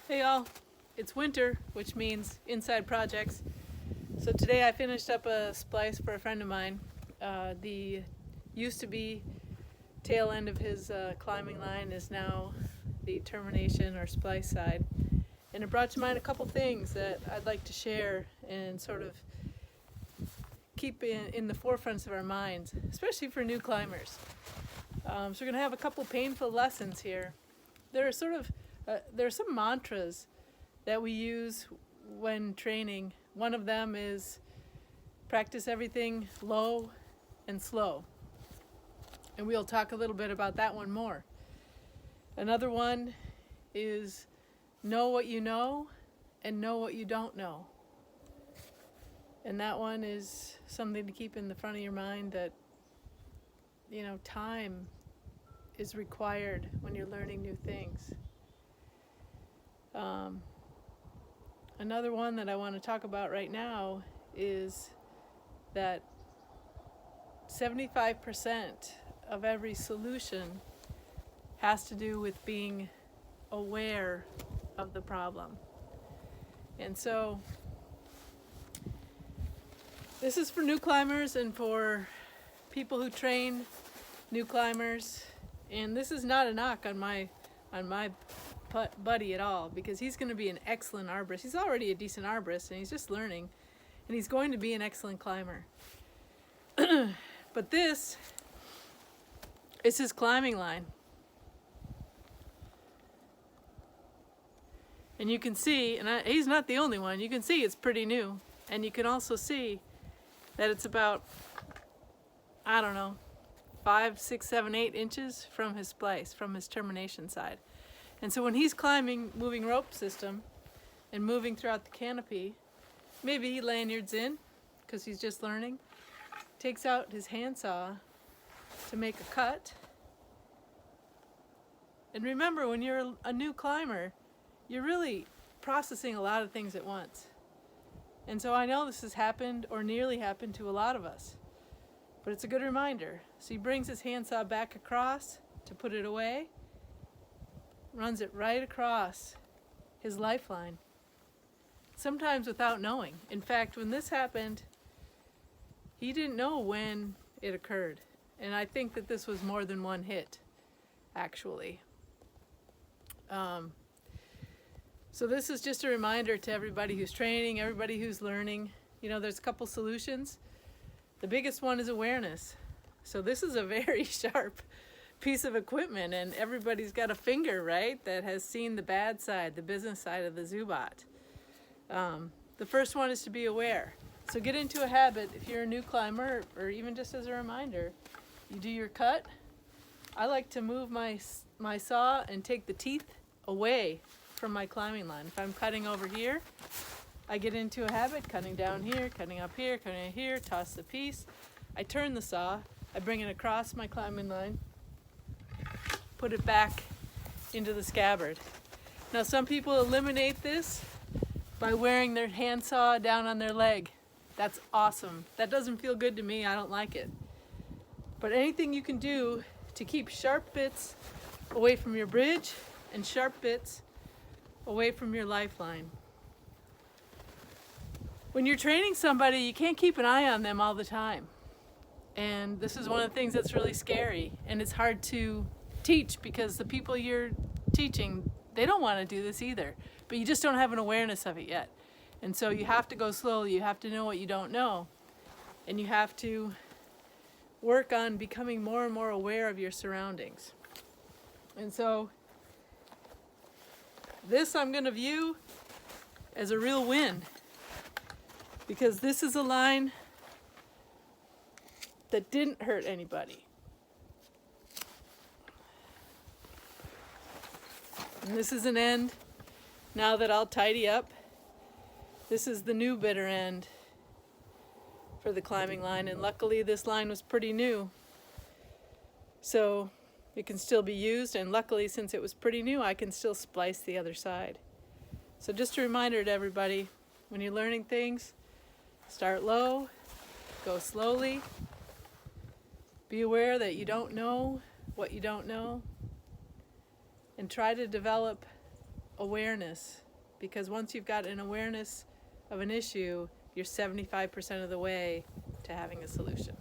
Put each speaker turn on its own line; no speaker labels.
Hey all, it's winter, which means inside projects. So today I finished up a splice for a friend of mine. The used to be tail end of his climbing line is now the termination or splice side. And it brought to mind a couple things that I'd like to share and sort of keep in the forefronts of our minds, especially for new climbers. So we're going to have a couple painful lessons here. There are some mantras that we use when training. One of them is practice everything low and slow. And we'll talk a little bit about that one more. Another one is know what you know and know what you don't know. And that one is something to keep in the front of your mind that, time is required when you're learning new things. Another one that I want to talk about right now is that 75% of every solution has to do with being aware of the problem. And so this is for new climbers and for people who train new climbers. And this is not a knock on my buddy at all, because he's going to be an excellent arborist. He's already a decent arborist and he's just learning, and he's going to be an excellent climber. But this is his climbing line. And you can see, and he's not the only one, you can see it's pretty new. And you can also see that it's about, 5, 6, 7, 8 inches from his splice, from his termination side. And so when he's climbing moving rope system and moving throughout the canopy, maybe he lanyards in because he's just learning, takes out his handsaw to make a cut. And remember, when you're a new climber, you're really processing a lot of things at once. And so I know this has happened or nearly happened to a lot of us, but it's a good reminder. So he brings his handsaw back across to put it away, runs it right across his lifeline, sometimes without knowing. In fact, when this happened, he didn't know when it occurred. And I think that this was more than one hit, actually. So this is just a reminder to everybody who's training, everybody who's learning. There's a couple solutions. The biggest one is awareness. So this is a very sharp piece of equipment, and everybody's got a finger, right, that has seen the bad side, the business side of the Zubot. The first one is to be aware. So get into a habit. If you're a new climber, or even just as a reminder, you do your cut. I like to move my saw and take the teeth away from my climbing line. If I'm cutting over here, I get into a habit, cutting down here, cutting up here, cutting here, toss the piece. I turn the saw, I bring it across my climbing line, put it back into the scabbard. Now some people eliminate this by wearing their handsaw down on their leg. That's awesome. That doesn't feel good to me. I don't like it. But anything you can do to keep sharp bits away from your bridge and sharp bits away from your lifeline. When you're training somebody, you can't keep an eye on them all the time. And this is one of the things that's really scary, and it's hard to teach because the people you're teaching, they don't want to do this either, but you just don't have an awareness of it yet. And so you have to go slowly. You have to know what you don't know, and you have to work on becoming more and more aware of your surroundings. And so this I'm going to view as a real win, because this is a line that didn't hurt anybody. And this is an end now that I'll tidy up. This is the new bitter end for the climbing line, and luckily this line was pretty new, so it can still be used, and luckily since it was pretty new, I can still splice the other side. So just a reminder to everybody, when you're learning things, start low, go slowly, be aware that you don't know what you don't know, and try to develop awareness, because once you've got an awareness of an issue, you're 75% of the way to having a solution.